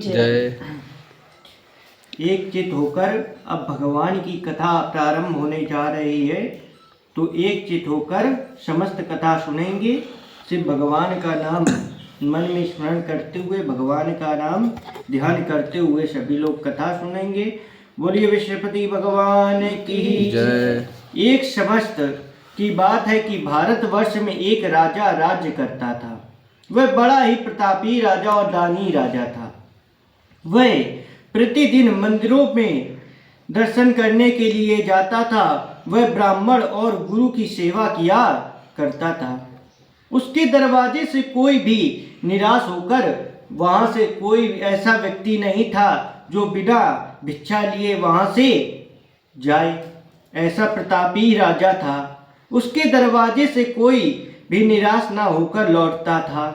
जय। एक चित होकर अब भगवान की कथा प्रारंभ होने जा रही है। तो एक चित होकर समस्त कथा सुनेंगे। सिर्फ भगवान का नाम मन में स्मरण करते हुए, भगवान का नाम ध्यान करते हुए सभी लोग कथा सुनेंगे। बोलिए विश्वपति भगवान की जय। एक समस्त की बात है कि भारतवर्ष में एक राजा राज्य करता था। वह बड़ा ही प्रतापी राजा और दानी राजा था। वह प्रतिदिन मंदिरों में दर्शन करने के लिए जाता था। वह ब्राह्मण और गुरु की सेवा किया करता था। उसके दरवाजे से कोई भी निराश होकर वहां से कोई ऐसा व्यक्ति नहीं था जो बिना भिक्षा लिए वहां से जाए। ऐसा प्रतापी राजा था। उसके दरवाजे से कोई भी निराश ना होकर लौटता था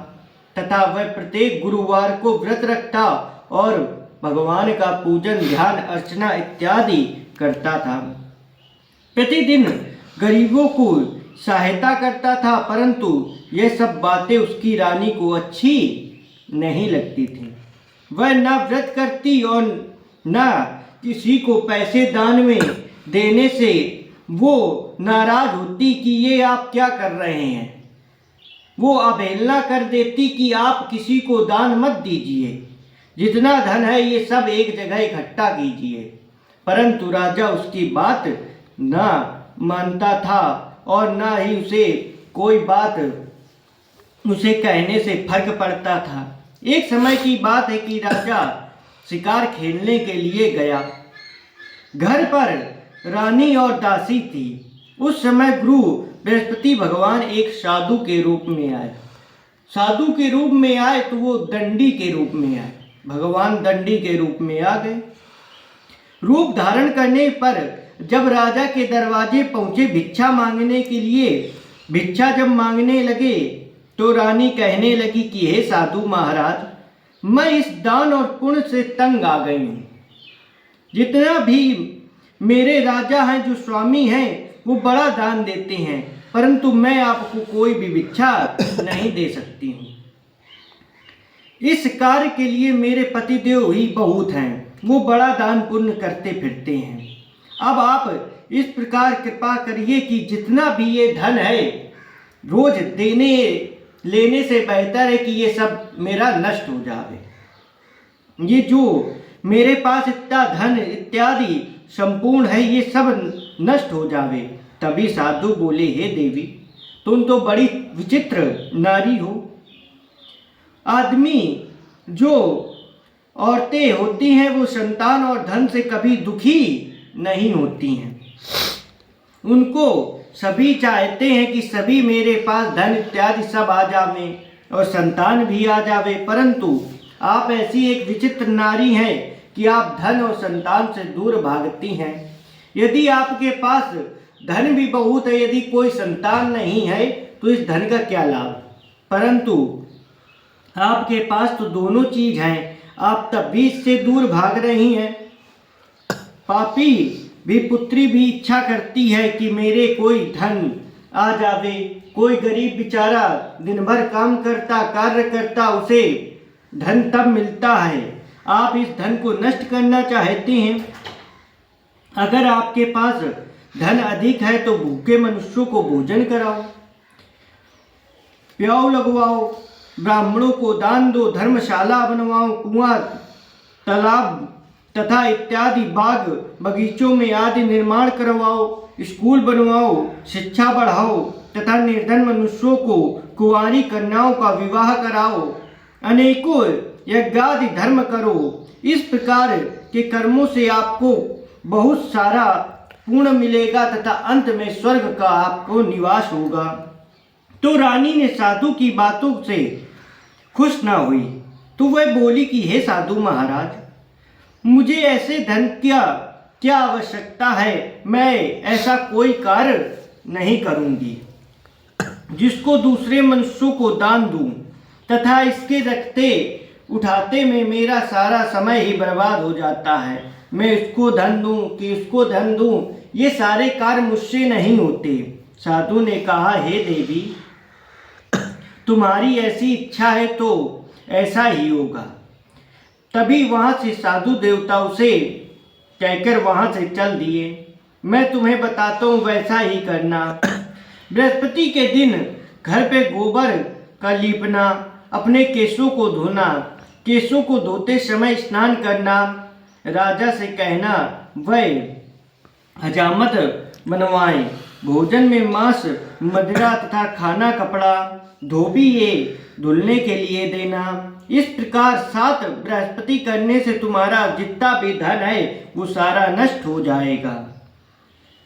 तथा वह प्रत्येक गुरुवार को व्रत रखता और भगवान का पूजन, ध्यान, अर्चना इत्यादि करता था। प्रतिदिन गरीबों को सहायता करता था, परंतु यह सब बातें उसकी रानी को अच्छी नहीं लगती थी। वह न व्रत करती और न किसी को पैसे दान में देने से वो नाराज होती कि ये आप क्या कर रहे हैं। वो अवहेलना कर देती कि आप किसी को दान मत दीजिए, जितना धन है ये सब एक जगह इकट्ठा कीजिए। परंतु राजा उसकी बात न मानता था और न ही उसे कोई बात उसे कहने से फर्क पड़ता था। एक समय की बात है कि राजा शिकार खेलने के लिए गया। घर पर रानी और दासी थी। उस समय गुरु बृहस्पति भगवान एक साधु के रूप में आए। साधु के रूप में आए तो वो दंडी के रूप में आए। भगवान दंडी के रूप में आ गए। रूप धारण करने पर जब राजा के दरवाजे पहुंचे भिक्षा मांगने के लिए, भिक्षा जब मांगने लगे तो रानी कहने लगी कि हे साधु महाराज, मैं इस दान और पुण्य से तंग आ गई हूँ। जितना भी मेरे राजा हैं, जो स्वामी हैं, वो बड़ा दान देते हैं, परंतु मैं आपको कोई भी भिक्षा नहीं दे सकती हूँ। इस कार्य के लिए मेरे पतिदेव ही बहुत हैं, वो बड़ा दान पुण्य करते फिरते हैं। अब आप इस प्रकार कृपा करिए कि जितना भी ये धन है, रोज देने लेने से बेहतर है कि ये सब मेरा नष्ट हो जावे। ये जो मेरे पास इतना धन इत्यादि संपूर्ण है, ये सब नष्ट हो जावे। तभी साधु बोले, हे देवी, तुम तो बड़ी विचित्र नारी हो। आदमी जो औरतें होती हैं वो संतान और धन से कभी दुखी नहीं होती हैं। उनको सभी चाहते हैं कि सभी मेरे पास धन इत्यादि सब आ जावे और संतान भी आ जावे, परंतु आप ऐसी एक विचित्र नारी हैं कि आप धन और संतान से दूर भागती हैं। यदि आपके पास धन भी बहुत है, यदि कोई संतान नहीं है तो इस धन का क्या लाभ। परंतु आपके पास तो दोनों चीज हैं, आप तब भी इससे दूर भाग रही हैं। पापी भी पुत्री भी इच्छा करती है कि मेरे कोई धन आ जावे। कोई गरीब बेचारा दिन भर काम करता, कार्य करता, उसे धन तब मिलता है। आप इस धन को नष्ट करना चाहते हैं। अगर आपके पास धन अधिक है तो भूखे मनुष्यों को भोजन कराओ, प्याऊ लगवाओ, ब्राह्मणों को दान दो, धर्मशाला बनवाओ, कुआं, तालाब तथा इत्यादि बाग बगीचों में आदि निर्माण करवाओ, स्कूल बनवाओ, शिक्षा बढ़ाओ तथा निर्धन मनुष्यों को कुंवारी कन्याओं का विवाह कराओ, अनेकों यज्ञादि धर्म करो। इस प्रकार के कर्मों से आपको बहुत सारा पुण्य मिलेगा तथा अंत में स्वर्ग का आपको निवास होगा। तो रानी ने साधु की बातों से खुश न हुई, तो वह बोली कि हे साधु महाराज, मुझे ऐसे धन क्या आवश्यकता है। मैं ऐसा कोई कार्य नहीं करूंगी जिसको दूसरे मनुष्यों को दान दूं तथा इसके रखते उठाते में मेरा सारा समय ही बर्बाद हो जाता है। मैं इसको धन दूं कि उसको धन दूं, ये सारे कार्य मुझसे नहीं होते। साधु ने कहा, हे देवी, तुम्हारी ऐसी इच्छा है तो ऐसा ही होगा। तभी वहां से साधु देवता उसे कहकर वहां से चल दिए। मैं तुम्हें बताता हूँ, वैसा ही करना। बृहस्पति के दिन घर पे गोबर का लीपना, अपने केशों को धोना, केशों को धोते समय स्नान करना, राजा से कहना वह हजामत बनवाएं, भोजन में मांस मदिरा तथा खाना कपड़ा धोबी ये धुलने के लिए देना। इस प्रकार 7 बृहस्पति करने से तुम्हारा जितना भी धन है वो सारा नष्ट हो जाएगा।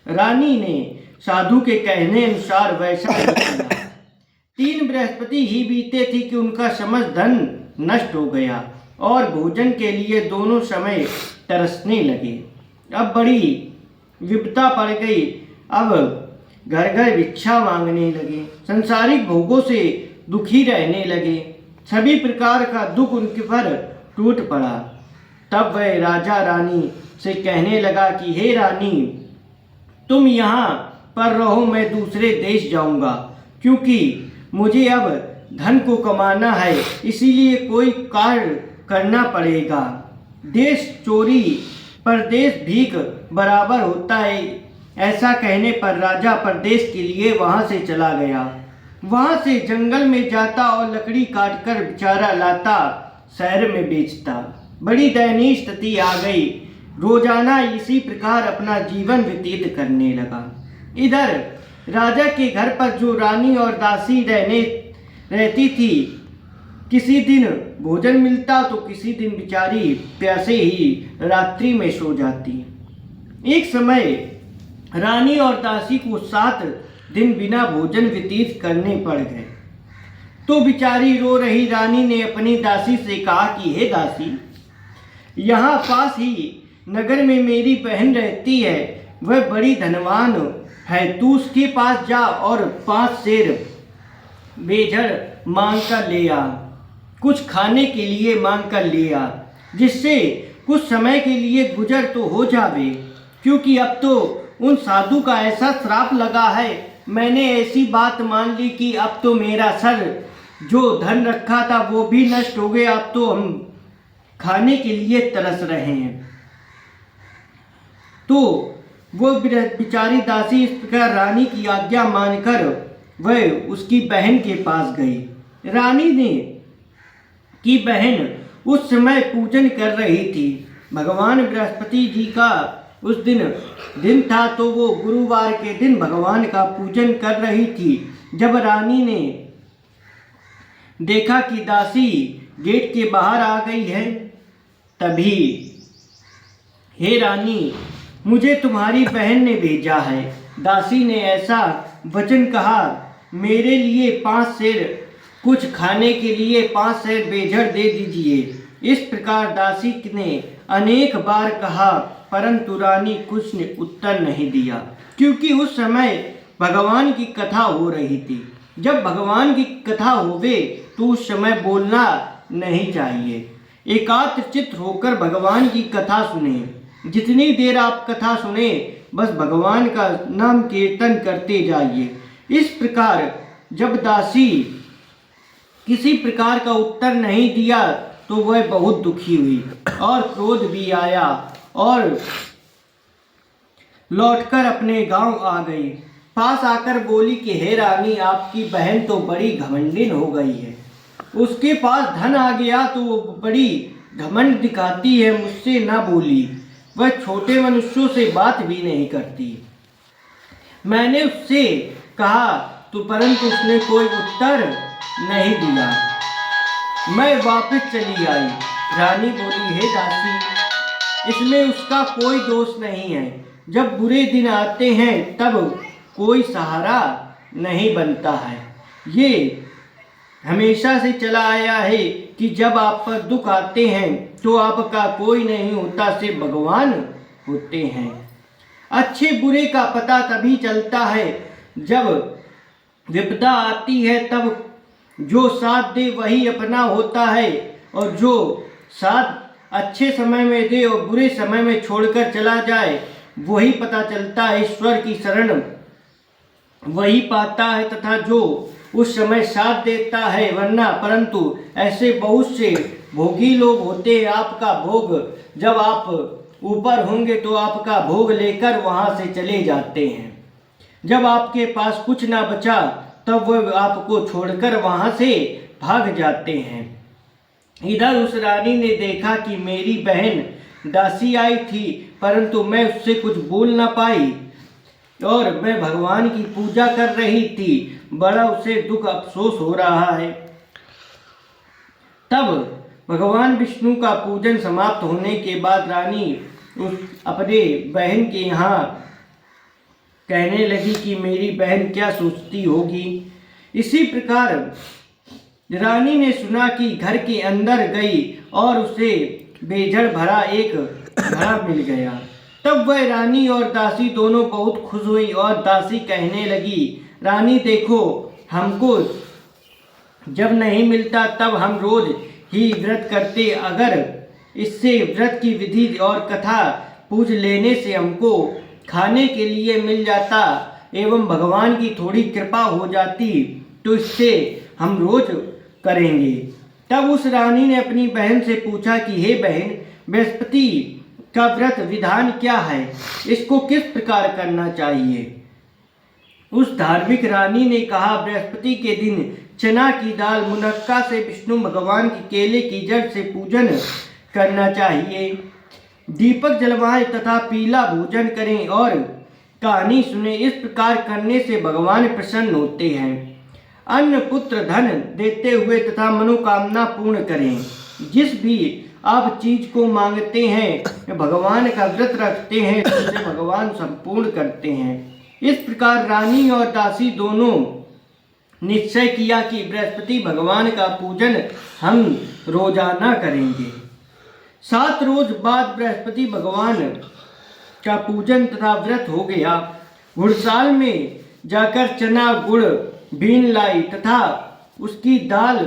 रानी ने साधु के कहने अनुसार वैसा ही किया। 3 बृहस्पति ही बीते थी कि उनका समस्त धन नष्ट हो गया और भोजन के लिए दोनों समय तरसने लगे। अब बड़ी विपदा पड़ गई। अब घर घर भिक्षा मांगने लगे, संसारिक भोगों से दुखी रहने लगे, सभी प्रकार का दुख उनके पर टूट पड़ा। तब वह राजा रानी से कहने लगा कि हे रानी, तुम यहाँ पर रहो, मैं दूसरे देश जाऊंगा, क्योंकि मुझे अब धन को कमाना है, इसीलिए कोई कार्य करना पड़ेगा। देश चोरी परदेश भीख बराबर होता है। ऐसा कहने पर राजा परदेश के लिए वहां से चला गया। वहां से जंगल में जाता और लकड़ी काटकर बेचारा लाता शहर में बेचता। बड़ी दयनीय स्थिति आ गई। रोजाना इसी प्रकार अपना जीवन व्यतीत करने लगा। इधर राजा के घर पर जो रानी और दासी रहती थी, किसी दिन भोजन मिलता तो किसी दिन बेचारी प्यासे ही रात्रि में सो जाती। एक समय रानी और दासी को 7 दिन बिना भोजन व्यतीत करने पड़ गए। तो बेचारी रो रही रानी ने अपनी दासी से कहा कि हे दासी, यहाँ पास ही नगर में मेरी बहन रहती है, वह बड़ी धनवान है, तू उसके पास जा और 5 सेर बेझड़ मांग कर ले आ, कुछ खाने के लिए मांग कर ले आ, जिससे कुछ समय के लिए गुजर तो हो जावे, क्योंकि अब तो उन साधु का ऐसा श्राप लगा है, मैंने ऐसी बात मान ली कि अब तो मेरा सर जो धन रखा था वो भी नष्ट हो गया, अब तो हम खाने के लिए तरस रहे हैं। तो वो बेचारी दासी इस प्रकार रानी की आज्ञा मानकर वह उसकी बहन के पास गई। रानी ने की बहन उस समय पूजन कर रही थी। भगवान बृहस्पति जी का उस दिन था, तो वो गुरुवार के दिन भगवान का पूजन कर रही थी। जब रानी ने देखा कि दासी गेट के बाहर आ गई है, तभी हे रानी, मुझे तुम्हारी बहन ने भेजा है। दासी ने ऐसा वचन कहा, मेरे लिए 5 सेर, कुछ खाने के लिए 5 सेर बेझड़ दे दीजिए। इस प्रकार दासी ने अनेक बार कहा, परंतु रानी कुछ ने उत्तर नहीं दिया, क्योंकि उस समय भगवान की कथा हो रही थी। जब भगवान की कथा होवे तो उस समय बोलना नहीं चाहिए। एकाग्र चित्त होकर भगवान की कथा सुने। जितनी देर आप कथा सुने, बस भगवान का नाम कीर्तन करते जाइए। इस प्रकार जब दासी किसी प्रकार का उत्तर नहीं दिया तो वह बहुत दुखी हुई और क्रोध भी आया और लौटकर अपने गांव आ गई। पास आकर बोली कि हे रानी, आपकी बहन तो बड़ी घमंडिन हो गई है, उसके पास धन आ गया तो वो बड़ी घमंड दिखाती है, मुझसे ना बोली, वह छोटे मनुष्यों से बात भी नहीं करती। मैंने उससे कहा तो परंतु उसने कोई उत्तर नहीं दिया। मैं वापस चली आई। रानी बोली, हे दासी, इसमें उसका कोई दोष नहीं है। जब बुरे दिन आते हैं तब कोई सहारा नहीं बनता है। ये हमेशा से चला आया है कि जब आप पर दुख आते हैं तो आपका कोई नहीं होता, सिर्फ भगवान होते हैं। अच्छे बुरे का पता तभी चलता है जब विपदा आती है, तब जो साथ दे वही अपना होता है, और जो साथ अच्छे समय में दे और बुरे समय में छोड़कर चला जाए वही पता चलता है। ईश्वर की शरण वही पाता है तथा जो उस समय साथ देता है, वरना परंतु ऐसे बहुत से भोगी लोग होते हैं। आपका भोग जब आप ऊपर होंगे तो आपका भोग लेकर वहाँ से चले जाते हैं। जब आपके पास कुछ ना बचा तब वह आपको छोड़कर वहाँ से भाग जाते हैं। इधर उस रानी ने देखा कि मेरी बहन दासी आई थी, परंतु मैं उससे कुछ बोल ना पाई और मैं भगवान की पूजा कर रही थी। बड़ा उसे दुख अफसोस हो रहा है। तब भगवान विष्णु का पूजन समाप्त होने के बाद रानी उस अपने बहन के यहाँ कहने लगी कि मेरी बहन क्या सोचती होगी। इसी प्रकार रानी ने सुना कि घर के अंदर गई और उसे बेजड़ भरा एक घड़ा मिल गया। तब वह रानी और दासी दोनों बहुत खुश हुई और दासी कहने लगी, रानी देखो, हमको जब नहीं मिलता तब हम रोज ही व्रत करते। अगर इससे व्रत की विधि और कथा पूछ लेने से हमको खाने के लिए मिल जाता एवं भगवान की थोड़ी कृपा हो जाती तो इससे हम रोज करेंगे। तब उस रानी ने अपनी बहन से पूछा कि हे बहन, बृहस्पति का व्रत विधान क्या है, इसको किस प्रकार करना चाहिए। उस धार्मिक रानी ने कहा, बृहस्पति के दिन चना की दाल मुनक्का से विष्णु भगवान की केले की जड़ से पूजन करना चाहिए। दीपक जलवाएं तथा पीला भोजन करें और कहानी सुने। इस प्रकार करने से भगवान प्रसन्न होते हैं। अन्न पुत्र धन देते हुए तथा मनोकामना पूर्ण करें। जिस भी आप चीज को मांगते हैं भगवान का व्रत रखते हैं तो उसे भगवान संपूर्ण करते हैं। इस प्रकार रानी और दासी दोनों निश्चय किया कि बृहस्पति भगवान का पूजन हम रोजाना करेंगे। 7 रोज बाद बृहस्पति भगवान का पूजन तथा व्रत हो गया। घुड़साल में जाकर चना गुड़ बीन लाई तथा उसकी दाल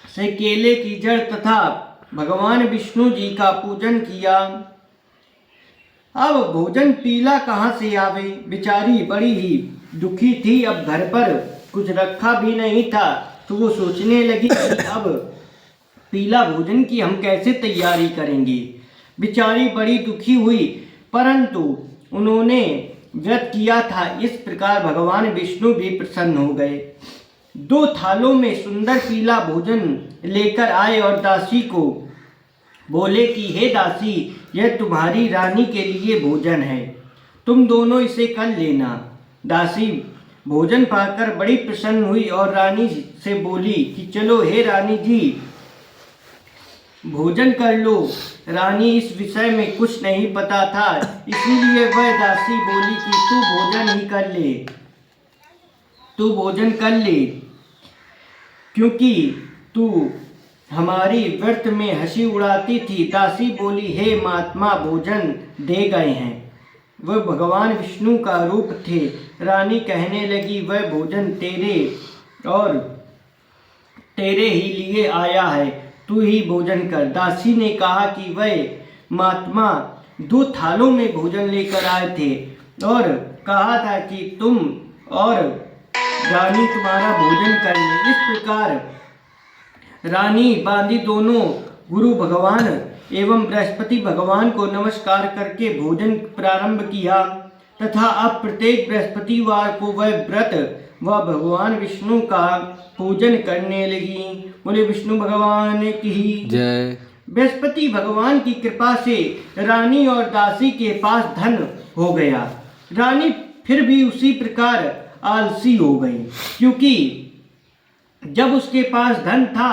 से केले की जड़ तथा भगवान विष्णु जी का पूजन किया। अब भोजन पीला कहाँ से आवे, बेचारी बड़ी ही दुखी थी। अब घर पर कुछ रखा भी नहीं था तो वो सोचने लगी कि अब पीला भोजन की हम कैसे तैयारी करेंगे। बेचारी बड़ी दुखी हुई, परंतु उन्होंने व्रत किया था। इस प्रकार भगवान विष्णु भी प्रसन्न हो गए। 2 थालों में सुंदर पीला भोजन लेकर आए और दासी को बोले कि हे दासी, यह तुम्हारी रानी के लिए भोजन है, तुम दोनों इसे कर लेना। दासी भोजन पाकर बड़ी प्रसन्न हुई और रानी से बोली कि चलो हे रानी जी, भोजन कर लो। रानी इस विषय में कुछ नहीं पता था, इसीलिए वह दासी बोली कि तू भोजन ही कर ले, तू भोजन कर ले, क्योंकि तू हमारी व्रत में हंसी उड़ाती थी। दासी बोली, हे महात्मा, भोजन दे गए हैं। वह भगवान विष्णु का रूप थे। रानी कहने लगी, वह भोजन तेरे और तेरे ही लिए आया है, तू ही भोजन कर। दासी ने कहा कि वह महात्मा 2 थालों में भोजन लेकर आए थे और कहा था कि तुम और रानी तुम्हारा भोजन कर ले। इस प्रकार रानी बांदी दोनों गुरु भगवान एवं बृहस्पति भगवान को नमस्कार करके भोजन प्रारंभ किया तथा अब प्रत्येक बृहस्पतिवार को वह व्रत व भगवान विष्णु का पूजन करने लगी। बोले विष्णु भगवान की जय। बृहस्पति भगवान की कृपा से रानी और दासी के पास धन हो गया। रानी फिर भी उसी प्रकार आलसी हो गई, क्योंकि जब उसके पास धन था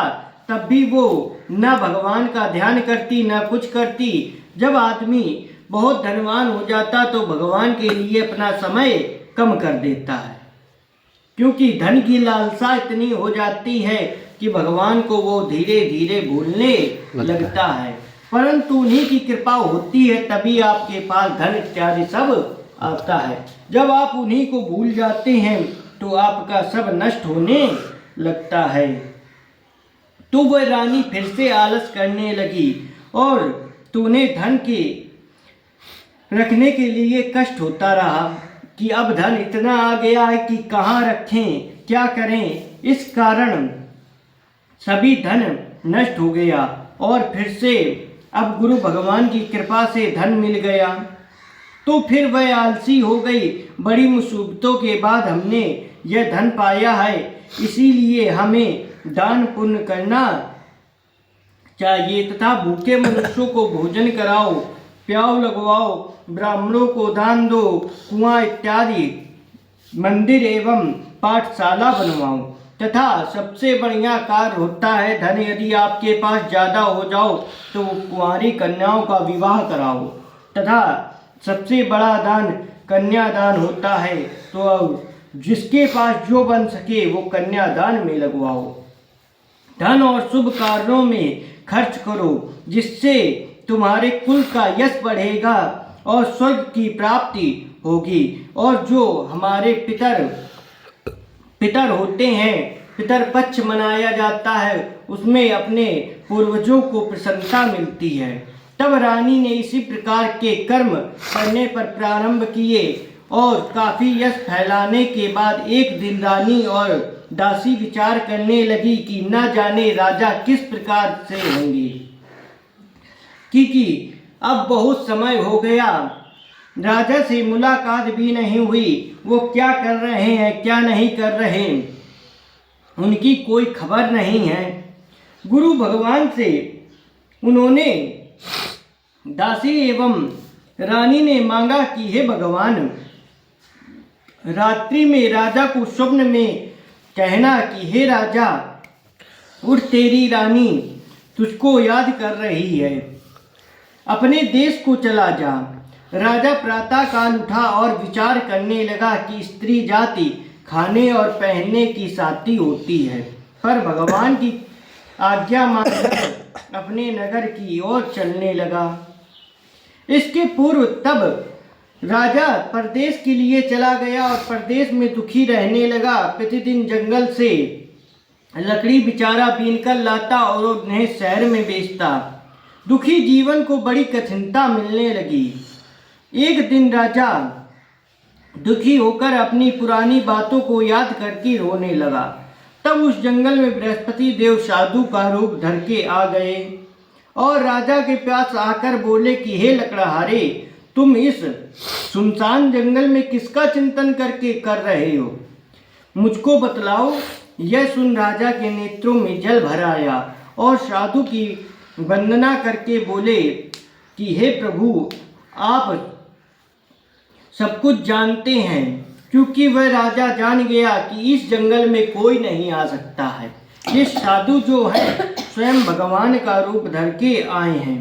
तब भी वो न भगवान का ध्यान करती न कुछ करती। जब आदमी बहुत धनवान हो जाता तो भगवान के लिए अपना समय कम कर देता है, क्योंकि धन की लालसा इतनी हो जाती है कि भगवान को वो धीरे धीरे भूलने लगता है। परंतु उन्हीं की कृपा होती है तभी आपके पास धन इत्यादि सब आता है। जब आप उन्हीं को भूल जाते हैं तो आपका सब नष्ट होने लगता है। तो वह रानी फिर से आलस करने लगी और तूने धन के रखने के लिए कष्ट होता रहा कि अब धन इतना आ गया है कि कहाँ रखें, क्या करें। इस कारण सभी धन नष्ट हो गया और फिर से अब गुरु भगवान की कृपा से धन मिल गया तो फिर वह आलसी हो गई। बड़ी मुसीबतों के बाद हमने यह धन पाया है, इसीलिए हमें दान पुण्य करना चाहिए तथा भूखे मनुष्यों को भोजन कराओ, प्याऊ लगवाओ, ब्राह्मणों को दान दो, कुआं इत्यादि मंदिर एवं पाठशाला बनवाओ तथा सबसे बढ़िया कार्य होता है धन यदि आपके पास ज़्यादा हो जाओ तो कुंवारी कन्याओं का विवाह कराओ तथा सबसे बड़ा दान कन्यादान होता है। तो अब जिसके पास जो बन सके वो कन्यादान में लगवाओ। धन और शुभ कार्यों में खर्च करो जिससे तुम्हारे कुल का यश बढ़ेगा और स्वर्ग की प्राप्ति होगी। और जो हमारे पितर होते हैं, पितर पक्ष मनाया जाता है, उसमें अपने पूर्वजों को प्रसन्नता मिलती है। तब रानी ने इसी प्रकार के कर्म करने पर प्रारंभ किए और काफी यश फैलाने के बाद एक दिन रानी और दासी विचार करने लगी कि न जाने राजा किस प्रकार से होंगे, क्योंकि अब बहुत समय हो गया, राजा से मुलाकात भी नहीं हुई। वो क्या कर रहे हैं क्या नहीं कर रहे उनकी कोई खबर नहीं है। गुरु भगवान से उन्होंने दासी एवं रानी ने मांगा कि हे भगवान, रात्रि में राजा को स्वप्न में कहना कि हे राजा उठ, तेरी रानी तुझको याद कर रही है, अपने देश को चला जा। राजा प्रातः काल उठा और विचार करने लगा कि स्त्री जाति खाने और पहनने की साथी होती है, पर भगवान की आज्ञा मानकर अपने नगर की ओर चलने लगा। इसके पूर्व तब राजा परदेश के लिए चला गया और परदेश में दुखी रहने लगा। प्रतिदिन जंगल से लकड़ी बिचारा बीनकर लाता और उन्हें शहर में बेचता। दुखी जीवन को बड़ी कठिनता मिलने लगी। एक दिन राजा दुखी होकर अपनी पुरानी बातों को याद करके रोने लगा। तब उस जंगल में बृहस्पति देव साधु का रूप धर के आ गए और राजा के पास आकर बोले कि हे लकड़हारे, तुम इस सुनसान जंगल में किसका चिंतन करके कर रहे हो, मुझको बतलाओ। यह सुन राजा के नेत्रों में जल भर आया और साधु की वंदना करके बोले कि हे प्रभु, आप सब कुछ जानते हैं, क्योंकि वह राजा जान गया कि इस जंगल में कोई नहीं आ सकता है। ये साधु जो है स्वयं भगवान का रूप धर के आए हैं।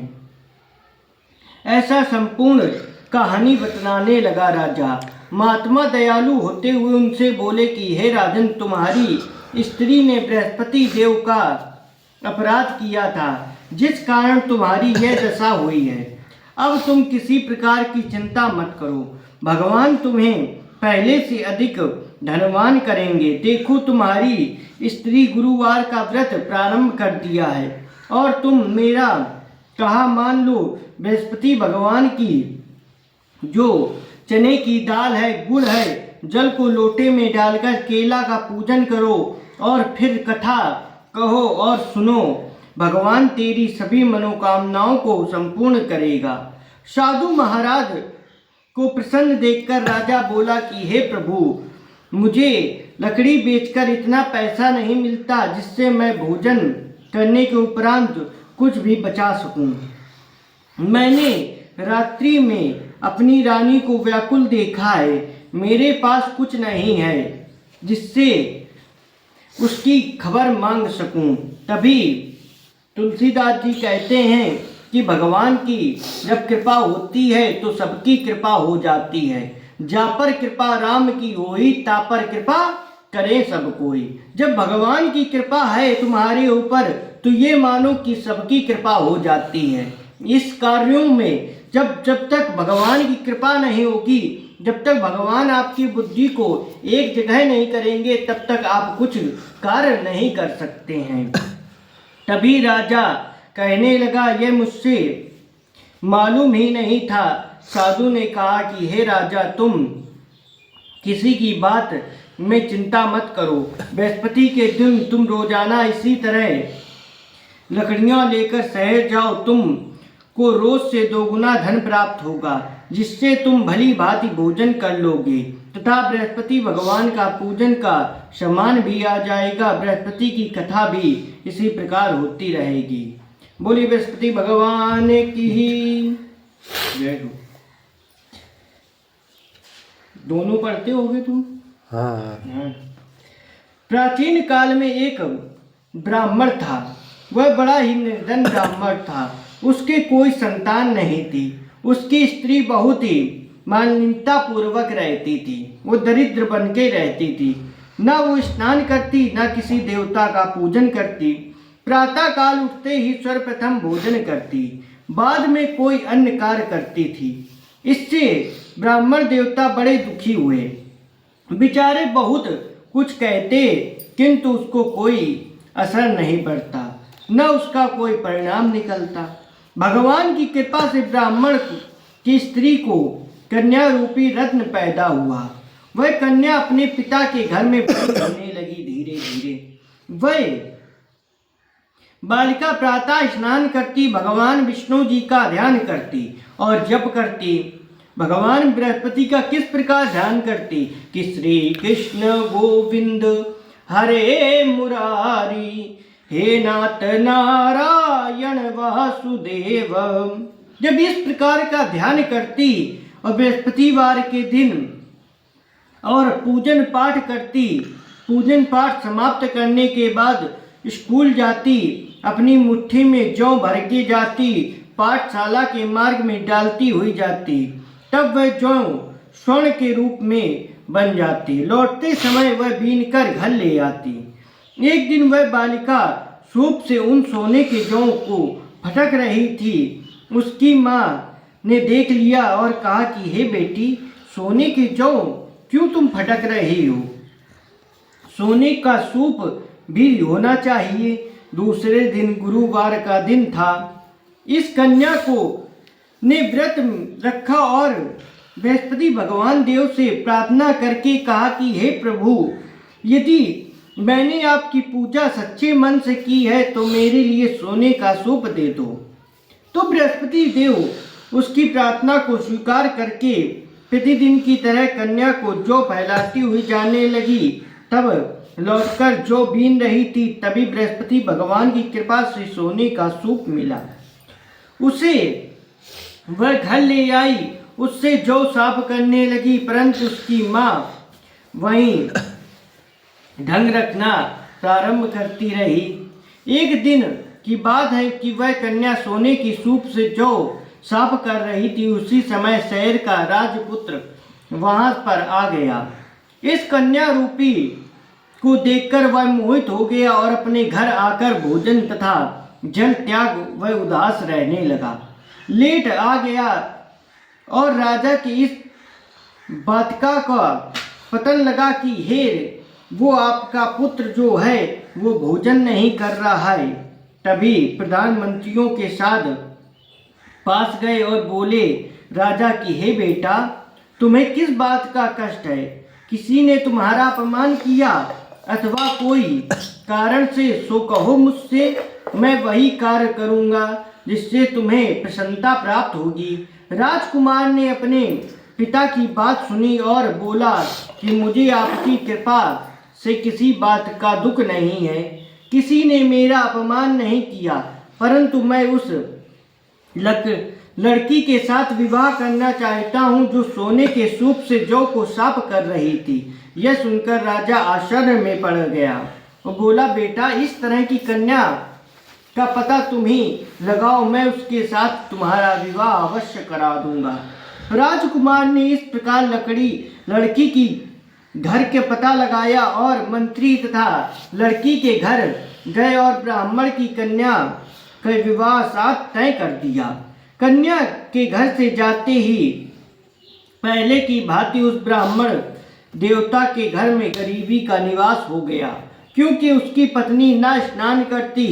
ऐसा संपूर्ण कहानी बतलाने लगा राजा। महात्मा दयालु होते हुए उनसे बोले कि हे राजन, तुम्हारी स्त्री ने बृहस्पति देव का अपराध किया था, जिस कारण तुम्हारी यह दशा हुई है। अब तुम किसी प्रकार की चिंता मत करो, भगवान तुम्हें पहले से अधिक धनवान करेंगे। देखो, तुम्हारी स्त्री गुरुवार का व्रत प्रारंभ कर दिया है और तुम मेरा कहा मान लो। बृहस्पति भगवान की जो चने की दाल है, गुड़ है, जल को लोटे में डालकर केला का पूजन करो और फिर कथा कहो और सुनो। भगवान तेरी सभी मनोकामनाओं को संपूर्ण करेगा। साधु महाराज को प्रसन्न देखकर राजा बोला कि हे प्रभु, मुझे लकड़ी बेचकर इतना पैसा नहीं मिलता जिससे मैं भोजन करने के उपरांत कुछ भी बचा सकूं। मैंने रात्रि में अपनी रानी को व्याकुल देखा है, मेरे पास कुछ नहीं है जिससे उसकी खबर मांग सकूं। तभी तुलसीदास जी कहते हैं कि भगवान की जब कृपा होती है तो सबकी कृपा हो जाती है। जा पर कृपा राम की होई, ता पर कृपा करे सब कोई। जब भगवान की कृपा है तुम्हारे ऊपर तो ये मानो कि सबकी कृपा हो जाती है। इस कार्यों में जब तक भगवान की कृपा नहीं होगी, जब तक भगवान आपकी बुद्धि को एक जगह नहीं करेंगे, तब तक आप कुछ कार्य नहीं कर सकते हैं। तभी राजा कहने लगा, यह मुझसे मालूम ही नहीं था। साधु ने कहा कि हे राजा, तुम किसी की बात में चिंता मत करो। बृहस्पति के दिन तुम रोजाना इसी तरह लकड़ियां लेकर शहर जाओ, तुम को रोज से दोगुना धन प्राप्त होगा, जिससे तुम भली भांति भोजन कर लोगे तथा बृहस्पति भगवान का पूजन का सम्मान भी आ जाएगा। बृहस्पति की कथा भी इसी प्रकार होती रहेगी। बोलिए बृहस्पति भगवान की जय हो। दोनों पढ़ते होगे तुम? हाँ। प्राचीन काल में एक ब्राह्मण था। वह बड़ा ही निर्धन ब्राह्मण था। उसके कोई संतान नहीं थी। उसकी स्त्री बहुत ही मान्यता पूर्वक रहती थी। वो दरिद्र बन के रहती थी। न वो स्नान करती, न किसी देवता का पूजन करती। प्रातः काल उठते ही सर्वप्रथम भोजन करती, बाद में कोई अन्य कार्य करती थी। इससे ब्राह्मण देवता बड़े दुखी हुए। बेचारे बहुत कुछ कहते, किंतु उसको कोई असर नहीं पड़ता, न उसका कोई परिणाम निकलता। भगवान की कृपा से ब्राह्मण की स्त्री को कन्या रूपी रत्न पैदा हुआ। वह कन्या अपने पिता के घर में बड़ी होने लगी। धीरे धीरे वह बालिका प्रातः स्नान करती, भगवान विष्णु जी का ध्यान करती और जप करती। भगवान बृहस्पति का किस प्रकार ध्यान करती कि श्री कृष्ण गोविंद हरे मुरारी, हे नाथ नारायण वासुदेव। जब इस प्रकार का ध्यान करती और बृहस्पतिवार के दिन और पूजन पाठ करती, पूजन पाठ समाप्त करने के बाद स्कूल जाती, अपनी मुट्ठी में जौ भर के जाती, पाठशाला के मार्ग में डालती हुई जाती, तब वह जौ स्वर्ण के रूप में बन जाती। लौटते समय वह बीन कर घर ले आती। एक दिन वह बालिका सूप से उन सोने के जौ को फटक रही थी। उसकी माँ ने देख लिया और कहा कि हे बेटी, सोने के जौ क्यों तुम फटक रही हो? सोने का सूप भी होना चाहिए। दूसरे दिन गुरुवार का दिन था। इस कन्या को ने व्रत रखा और बृहस्पति भगवान देव से प्रार्थना करके कहा कि हे प्रभु, यदि मैंने आपकी पूजा सच्चे मन से की है तो मेरे लिए सोने का सूप दे दो। तो बृहस्पति देव उसकी प्रार्थना को स्वीकार करके प्रतिदिन की तरह कन्या को जौ फैलाती हुई जाने लगी। तब लौटकर जो बीन रही थी, तभी बृहस्पति भगवान की कृपा से सोने का सूप मिला। उसे वह घर ले आई, उससे जौ साफ करने लगी, परंतु उसकी माँ वहीं ढंग रखना प्रारंभ करती रही। एक दिन की बात है कि वह कन्या सोने की सूप से जौ साफ कर रही थी। उसी समय शहर का राजपुत्र वहां पर आ गया। इस कन्या रूपी को देखकर वह मोहित हो गया और अपने घर आकर भोजन तथा जल त्याग वह उदास रहने लगा। लेट आ गया और राजा की इस बालिका का पता लगा कि हे, वो आपका पुत्र जो है वो भोजन नहीं कर रहा है। तभी प्रधानमंत्रियों के साथ पास गए और बोले राजा की हे बेटा, तुम्हें किस बात का कष्ट है? किसी ने तुम्हारा अपमान किया अथवा कोई कारण से सो कहो मुझसे, मैं वही कार्य करूँगा जिससे तुम्हें प्रसन्नता प्राप्त होगी। राजकुमार ने अपने पिता की बात सुनी और बोला कि मुझे आपकी कृपा से किसी बात का दुख नहीं है। किसी ने मेरा अपमान नहीं किया, परंतु मैं उस लड़की के साथ विवाह करना चाहता हूँ जो सोने के सूप से जौ को साफ कर रही थी। यह सुनकर राजा आश्चर्य में पड़ गया और बोला बेटा, इस तरह की कन्या का पता तुम ही लगाओ, मैं उसके साथ तुम्हारा विवाह अवश्य करा दूंगा। राजकुमार ने इस प्रकार लड़की की घर के पता लगाया और मंत्री तथा लड़की के घर गए और ब्राह्मण की कन्या का विवाह साथ तय कर दिया। कन्या के घर से जाते ही पहले की भांति उस ब्राह्मण देवता के घर में गरीबी का निवास हो गया, क्योंकि उसकी पत्नी न स्नान करती,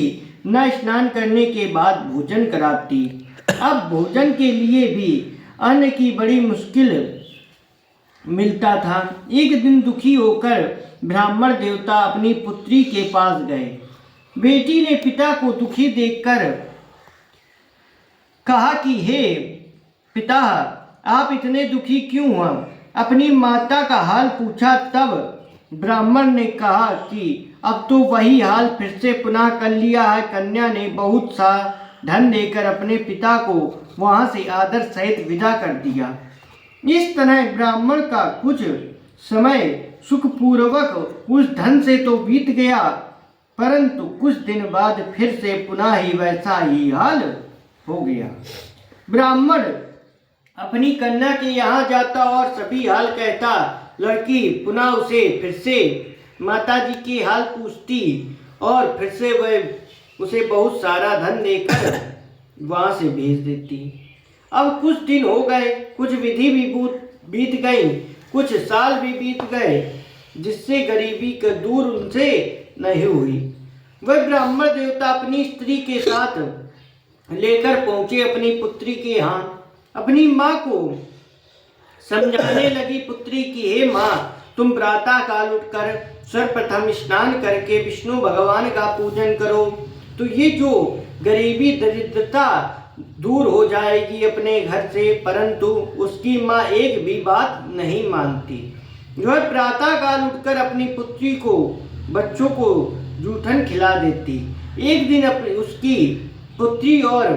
न स्नान करने के बाद भोजन कराती। अब भोजन के लिए भी अन्न की बड़ी मुश्किल मिलता था। एक दिन दुखी होकर ब्राह्मण देवता अपनी पुत्री के पास गए बेटी ने पिता को दुखी देखकर कहा कि हे पिता, आप इतने दुखी क्यों हुआ? अपनी माता का हाल पूछा। तब ब्राह्मण ने कहा कि अब तो वही हाल फिर से पुनः कर लिया है। कन्या ने बहुत सा धन देकर अपने पिता को वहां से आदर सहित विदा कर दिया। इस तरह ब्राह्मण का कुछ समय सुखपूर्वक उस धन से तो बीत गया, परंतु कुछ दिन बाद फिर से पुनः ही वैसा ही हाल हो गया। ब्राह्मण अपनी कन्या के यहाँ जाता और सभी हाल कहता। लड़की पुनः उसे फिर से माताजी के हाल पूछती और फिर से वह उसे बहुत सारा धन देकर वहां से भेज देती। अब कुछ दिन हो गए, कुछ विधि भी बीत गई, कुछ साल भी बीत गए, जिससे गरीबी का दूर उनसे नहीं हुई। वह ब्राह्मण देवता अपनी स्त्री के साथ लेकर पहुंचे अपनी पुत्री के यहाँ। अपनी माँ को समझाने लगी पुत्री की, हे माँ, तुम प्रातः काल उठकर सर्वप्रथम स्नान करके विष्णु भगवान का पूजन करो, तो ये जो गरीबी दरिद्रता दूर हो जाएगी अपने घर से। परंतु उसकी माँ एक भी बात नहीं मानती। वह प्रातः काल उठकर अपनी पुत्री को बच्चों को जूठन खिला देती। एक दिन अपनी उसकी पुत्री और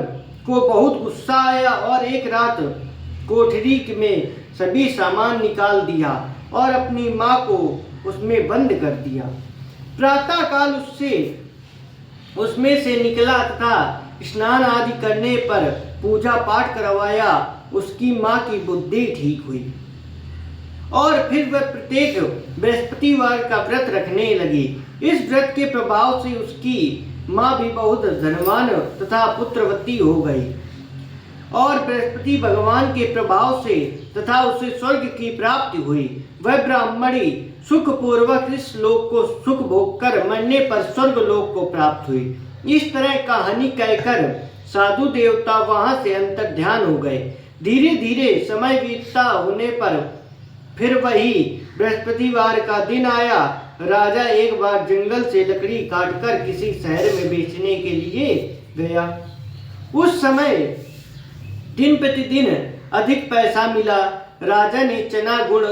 को बहुत गुस्सा आया और एक रात कोठरी में सभी सामान निकाल दिया और अपनी माँ को उसमें बंद कर दिया। प्रातः काल उसमें से निकला तथा स्नान आदि करने पर पूजा पाठ करवाया। उसकी माँ की बुद्धि ठीक हुई और फिर वह प्रत्येक बृहस्पतिवार का व्रत रखने लगी। इस व्रत के प्रभाव से उसकी माँ भी बहुत धनवान तथा पुत्रवती हो गई और बृहस्पति भगवान के प्रभाव से तथा उसे स्वर्ग की प्राप्ति हुई। वह ब्राह्मणी सुखपूर्वक इस लोक को सुख भोग कर मरने पर स्वर्ग लोक को प्राप्त हुई। इस तरह कहानी कहकर साधु देवता वहां से अंतर्ध्यान हो गए। धीरे धीरे समय बीतता होने पर फिर वही बृहस्पतिवार का दिन आया। राजा एक बार जंगल से लकड़ी काटकर किसी शहर में बेचने के लिए गया। उस समय दिन प्रतिदिन अधिक पैसा मिला। राजा ने चना गुड़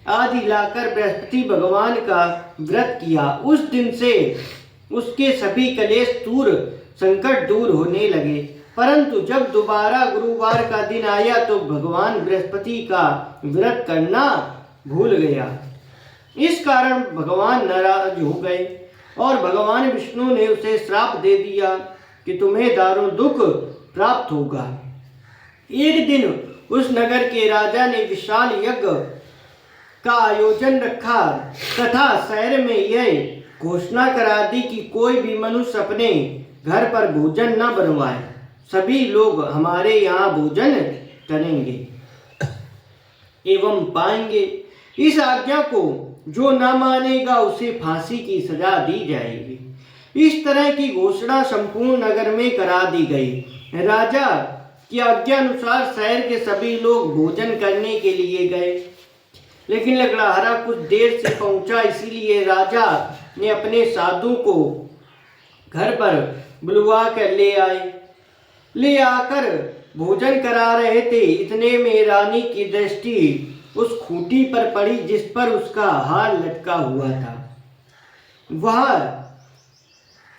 आदि लाकर बृहस्पति भगवान का व्रत किया। उस दिन से उसके सभी कलेश दूर संकट दूर होने लगे। परंतु जब दोबारा गुरुवार का दिन आया तो भगवान बृहस्पति का व्रत करना भूल गया। इस कारण भगवान नाराज हो गए और भगवान विष्णु ने उसे श्राप दे दिया कि तुम्हें दारुण दुख प्राप्त होगा। एक दिन उस नगर के राजा ने विशाल यज्ञ का आयोजन रखा तथा शहर में यह घोषणा करा दी कि कोई भी मनुष्य अपने घर पर भोजन न बनवाए, सभी लोग हमारे यहाँ भोजन करेंगे एवं पाएंगे। इस आज्ञा को जो न मानेगा उसे फांसी की सजा दी जाएगी। इस तरह की घोषणा संपूर्ण नगर में करा दी गई। राजा की आज्ञा अनुसार शहर के सभी लोग भोजन करने के लिए गए, लेकिन लकड़हारा कुछ देर से पहुंचा, इसीलिए राजा ने अपने साधु को घर पर बुलवा कर ले आकर भोजन करा रहे थे। इतने में रानी की दृष्टि उस खूंटी पर पड़ी जिस पर उसका हार लटका हुआ था।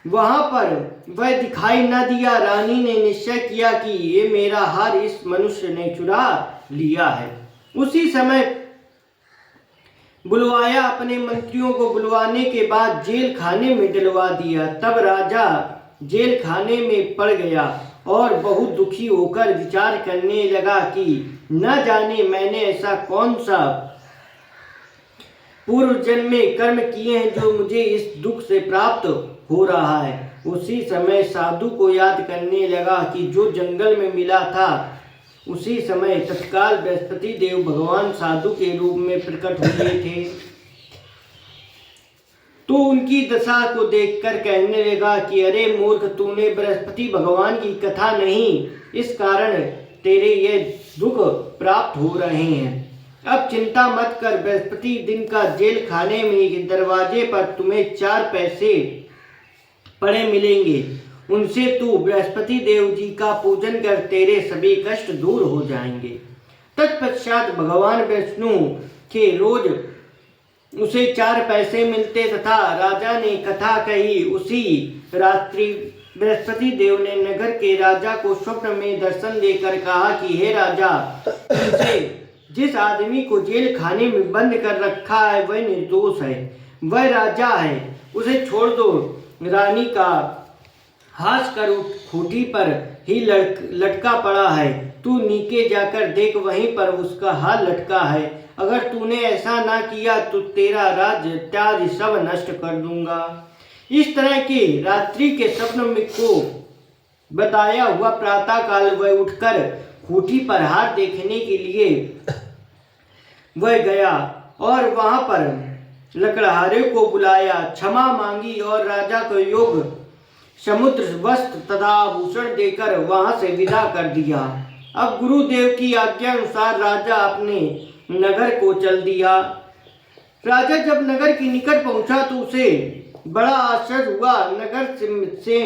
वहां पर वह दिखाई न दिया। रानी ने निश्चय किया कि ये मेरा हार इस मनुष्य ने चुरा लिया है। उसी समय बुलवाया। अपने मंत्रियों को बुलवाने के बाद जेल खाने में डलवा दिया। तब राजा जेल खाने में पड़ गया और बहुत दुखी होकर विचार करने लगा कि न जाने मैंने ऐसा कौन सा पूर्व जन्म में कर्म किए हैं जो मुझे इस दुख से प्राप्त हो रहा है। उसी समय साधु को याद करने लगा कि जो जंगल में मिला था। उसी समय तत्काल बृहस्पति देव भगवान साधु के रूप में प्रकट हुए थे। तो उनकी दशा को देखकर कहने लगा कि अरे मूर्ख, तूने बृहस्पति भगवान की कथा नहीं, इस कारण तेरे ये दुख प्राप्त हो रहे हैं। अब चिंता मत कर, बृहस्पति दिन का जेल खाने में दरवाजे पर तुम्हें 4 पैसे पड़े मिलेंगे, उनसे तू बृहस्पति देव जी का पूजन कर, तेरे सभी कष्ट दूर हो जाएंगे। तत्पश्चात भगवान विष्णु के रोज उसे 4 पैसे मिलते तथा राजा ने कथा कही। उसी रात्रि बृहस्पति देव ने नगर के राजा को स्वप्न में दर्शन देकर कहा कि हे राजा, तुमसे जिस आदमी को जेल खाने में बंद कर रखा है वह निर्दोष है, वह राजा है, उसे छोड़ दो। रानी का हाथ कर खूंटी पर ही लटका पड़ा है, तू नीचे जाकर देख, वहीं पर उसका हाथ लटका है। अगर तूने ऐसा ना किया तो तेरा राज्य इत्यादि सब नष्ट कर दूंगा। इस तरह के रात्रि के स्वप्न में को बताया हुआ प्रातः काल वह उठकर खूंटी पर हाथ देखने के लिए वह गया और वहां पर लकड़हारे को बुलाया, क्षमा मांगी और राजा को योग समुद्र वस्त्र तथा आभूषण देकर वहां से विदा कर दिया। अब गुरुदेव की आज्ञा अनुसार राजा अपने नगर को चल दिया। राजा जब नगर के निकट पहुंचा तो उसे बड़ा आश्चर्य हुआ। नगर से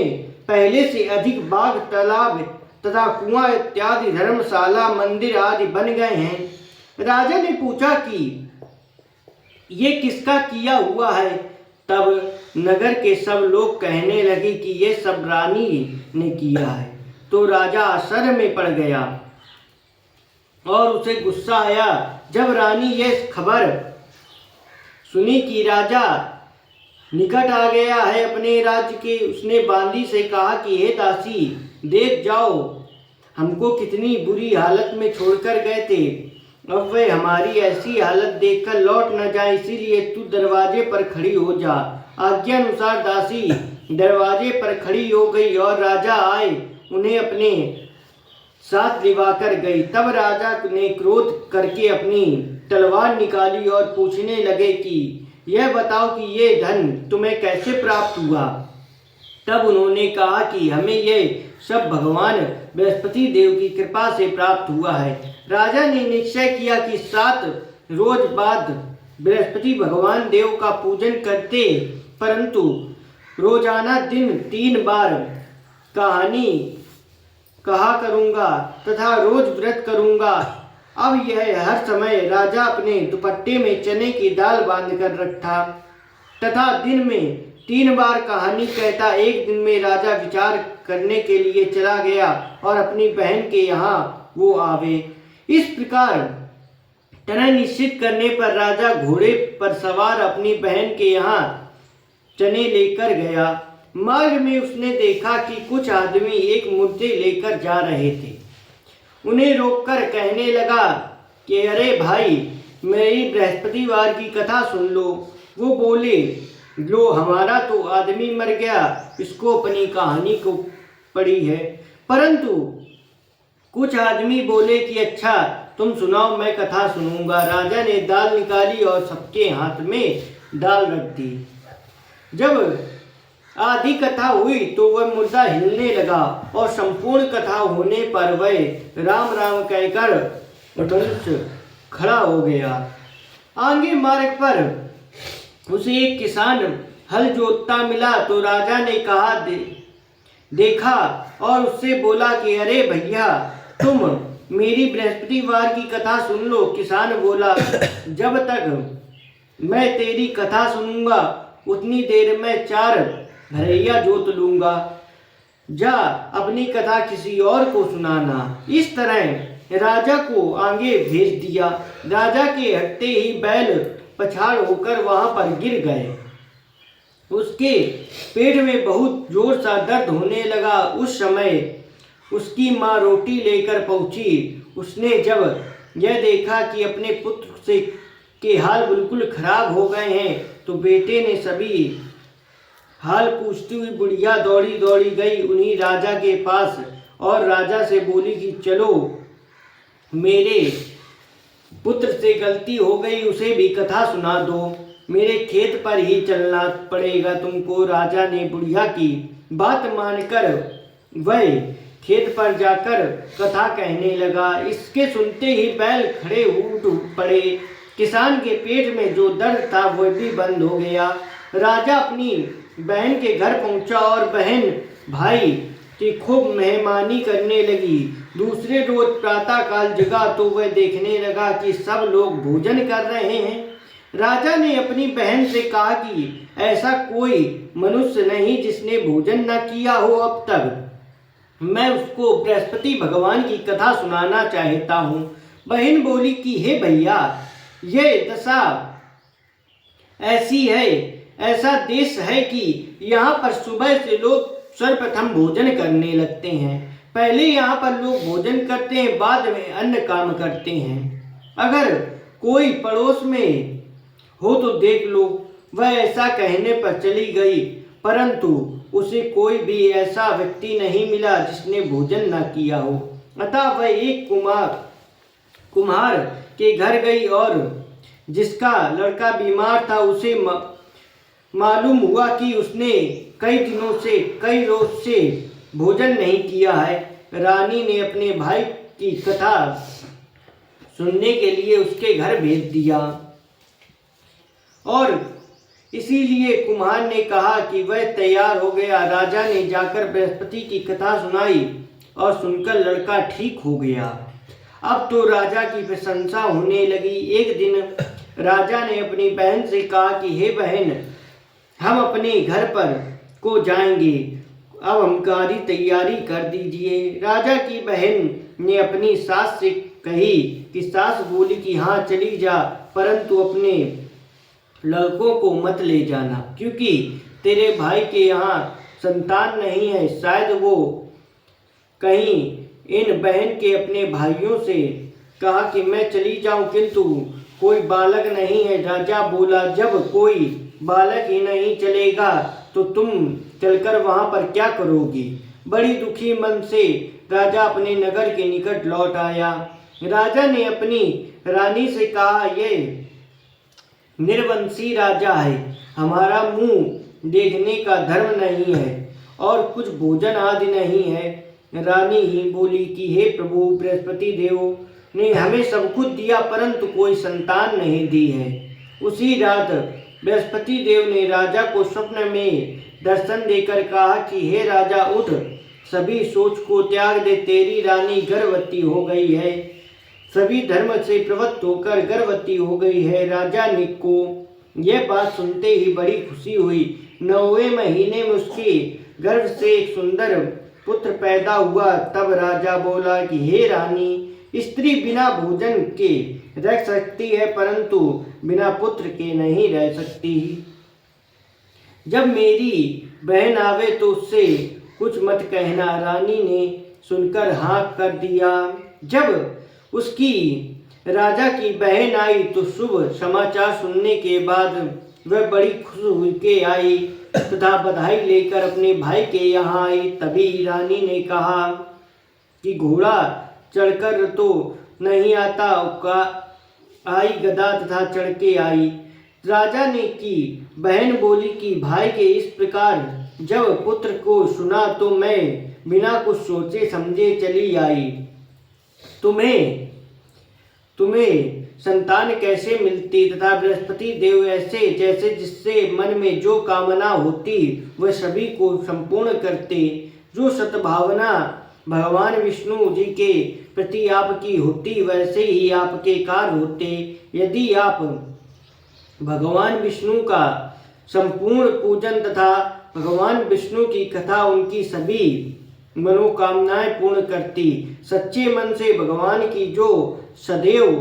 पहले से अधिक बाग, तालाब तथा कुआं इत्यादि, धर्मशाला, मंदिर आदि बन गए हैं। राजा ने पूछा कि ये किसका किया हुआ है? तब नगर के सब लोग कहने लगे कि ये सब रानी ने किया है। तो राजा आश्चर्य में पड़ गया और उसे गुस्सा आया। जब रानी ये खबर सुनी कि राजा निकट आ गया है अपने राज्य के, उसने बांदी से कहा कि हे दासी, देख जाओ, हमको कितनी बुरी हालत में छोड़कर गए थे, अब वे हमारी ऐसी हालत देखकर लौट न जाए, इसीलिए तू दरवाजे पर खड़ी हो जा। आज्ञा अनुसार दासी दरवाजे पर खड़ी हो गई और राजा आए, उन्हें अपने साथ लिवाकर गई। तब राजा ने क्रोध करके अपनी तलवार निकाली और पूछने लगे कि यह बताओ कि ये धन तुम्हें कैसे प्राप्त हुआ? तब उन्होंने कहा कि हमें ये सब भगवान बृहस्पति देव की कृपा से प्राप्त हुआ है। राजा ने निश्चय किया कि 7 रोज बाद बृहस्पति भगवान देव का पूजन करते, परंतु रोजाना दिन 3 बार कहानी कहा करूंगा तथा रोज व्रत करूंगा। अब यह हर समय राजा अपने दुपट्टे में चने की दाल बांध कर रखता तथा दिन में 3 बार कहानी कहता। एक दिन में राजा विचार करने के लिए चला गया और अपनी बहन के यहाँ वो आवे। इस प्रकार तरह निश्चित करने पर राजा घोड़े पर सवार अपनी बहन के यहाँ चने लेकर गया। मार्ग में उसने देखा कि कुछ आदमी एक मुर्दे लेकर जा रहे थे। उन्हें रोककर कहने लगा कि अरे भाई, मेरी बृहस्पतिवार की कथा सुन लो। वो बोले, लो, हमारा तो आदमी मर गया, इसको अपनी कहानी को पड़ी है। परंतु कुछ आदमी बोले कि अच्छा, तुम सुनाओ, मैं कथा सुनूंगा। राजा ने दाल निकाली और सबके हाथ में दाल रख दी। जब आधी कथा हुई तो वह मुर्दा हिलने लगा और संपूर्ण कथा होने पर वह राम राम कहकर तुरंत खड़ा हो गया। आगे मार्ग पर उसे एक किसान हल जोतता मिला तो राजा ने कहा देखा और उससे बोला कि अरे भैया, तुम मेरी बृहस्पतिवार की कथा सुन लो। किसान बोला, जब तक मैं तेरी कथा सुनूंगा उतनी देर में 4 भरैया जोत लूंगा, जा अपनी कथा किसी और को सुनाना। इस तरह राजा को आगे भेज दिया। राजा के हटते ही बैल पछाड़ होकर वहां पर गिर गए। उसके पेट में बहुत जोर सा दर्द होने लगा। उस समय उसकी माँ रोटी लेकर पहुंची। उसने जब यह देखा कि अपने पुत्र से के हाल बिल्कुल खराब हो गए हैं तो बेटे ने सभी हाल पूछती हुई बुढ़िया दौड़ी दौड़ी गई उन्हीं राजा के पास और राजा से बोली कि चलो, मेरे पुत्र से गलती हो गई, उसे भी कथा सुना दो, मेरे खेत पर ही चलना पड़ेगा तुमको। राजा ने बुढ़िया की बात मानकर वह खेत पर जाकर कथा कहने लगा। इसके सुनते ही बैल खड़े उठ पड़े। किसान के पेट में जो दर्द था वह भी बंद हो गया। राजा अपनी बहन के घर पहुंचा और बहन भाई की खूब मेहमानी करने लगी। दूसरे रोज प्रातः काल जगा तो वह देखने लगा कि सब लोग भोजन कर रहे हैं। राजा ने अपनी बहन से कहा कि ऐसा कोई मनुष्य नहीं जिसने भोजन न किया हो अब तक। मैं उसको बृहस्पति भगवान की कथा सुनाना चाहता हूँ। बहन बोली कि हे भैया, ये दशा ऐसी है, ऐसा देश है कि यहाँ पर सुबह से लोग सर्वप्रथम भोजन करने लगते हैं। पहले यहाँ पर लोग भोजन करते हैं, बाद में अन्य काम करते हैं। अगर कोई पड़ोस में हो तो देख लो। वह ऐसा कहने पर चली गई, परंतु उसे कोई भी ऐसा व्यक्ति नहीं मिला जिसने भोजन न किया हो। अतः वह एक कुम्हार के घर गई और जिसका लड़का बीमार था उसे मालूम हुआ कि उसने कई रोज से भोजन नहीं किया है। रानी ने अपने भाई की कथा सुनने के लिए उसके घर भेज दिया और इसीलिए कुम्हार ने कहा कि वह तैयार हो गया। राजा ने जाकर बृहस्पति की कथा सुनाई और सुनकर लड़का ठीक हो गया। अब तो राजा की प्रशंसा होने लगी। एक दिन राजा ने अपनी बहन से कहा कि हे बहन, हम अपने घर पर को जाएंगे, अब हमारी तैयारी कर दीजिए। राजा की बहन ने अपनी सास से कही कि सास बोली कि हाँ चली जा, परंतु अपने लड़कों को मत ले जाना, क्योंकि तेरे भाई के यहाँ संतान नहीं है। शायद वो कहीं इन बहन के अपने भाइयों से कहा कि मैं चली जाऊं, किंतु कोई बालक नहीं है। राजा बोला, जब कोई बालक ही नहीं चलेगा तो तुम चलकर वहां पर क्या करोगी। बड़ी दुखी मन से राजा अपने नगर के निकट लौट आया। राजा ने अपनी रानी से कहा, ये निर्वंशी राजा है, हमारा मुंह देखने का धर्म नहीं है और कुछ भोजन आदि नहीं है। रानी ही बोली कि हे प्रभु, बृहस्पति देव ने हमें सब कुछ दिया परंतु कोई संतान नहीं दी है। उसी रात बृहस्पति देव ने राजा को स्वप्न में दर्शन देकर कहा कि हे राजा, उठ, सभी सोच को त्याग दे, तेरी रानी गर्भवती हो गई है, सभी धर्म से प्रवृत्त होकर गर्भवती हो गई है। राजा को यह बात सुनते ही बड़ी खुशी हुई। 9वें महीने में उसके गर्भ से एक सुंदर पुत्र पैदा हुआ। तब राजा बोला कि हे रानी, स्त्री बिना भोजन के रह सकती है परंतु बिना पुत्र के नहीं रह सकती। जब मेरी बहन आवे तो उससे कुछ मत कहना। रानी ने सुनकर हाँ कर दिया। जब उसकी राजा की बहन आई तो शुभ समाचार सुनने के बाद वह बड़ी खुश होकर आई तथा बधाई लेकर अपने भाई के यहाँ आई। तभी रानी ने कहा कि घोड़ा चढ़कर तो नहीं आता, आई गदा तथा चढ़ के आई। राजा ने की बहन बोली कि भाई के इस प्रकार जब पुत्र को सुना तो मैं बिना कुछ सोचे समझे चली आई। तुम्हें संतान कैसे मिलती तथा बृहस्पति देव ऐसे जैसे जिससे मन में जो कामना होती वह सभी को संपूर्ण करते। जो सद्भावना भगवान विष्णु जी के प्रति आपकी होती वैसे ही आपके कार्य होते। यदि आप भगवान विष्णु का संपूर्ण पूजन तथा भगवान विष्णु की कथा उनकी सभी मनोकामनाएं पूर्ण करती। सच्चे मन से भगवान की जो सदैव